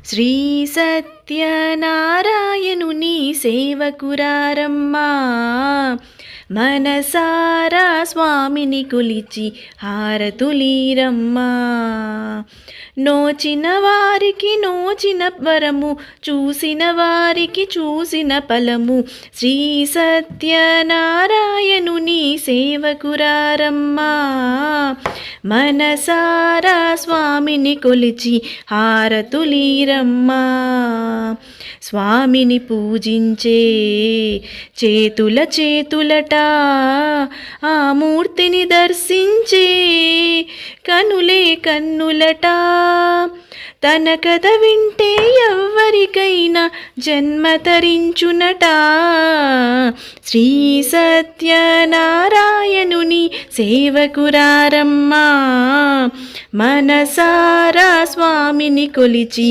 శ్రీ సత్యనారాయణుని సేవకురారమ్మా, మనసారా స్వామిని కొలిచి హారతులీరమ్మా. నోచిన వారికి నోచిన వరము, చూసిన వారికి చూసిన ఫలము. శ్రీ సత్యనారాయణుని సేవకురారమ్మా, మనసారా స్వామిని కొలిచి హారతులీరమ్మా. స్వామిని పూజించే చేతుల చేతులట, ఆ మూర్తిని దర్శించే కనులే కన్నులట. తన కథ వింటే ఎవ్వరికైనా జన్మ తరించునట. శ్రీ సత్యనారాయణుని సేవకురారమ్మా, మనసారా స్వామిని కొలిచి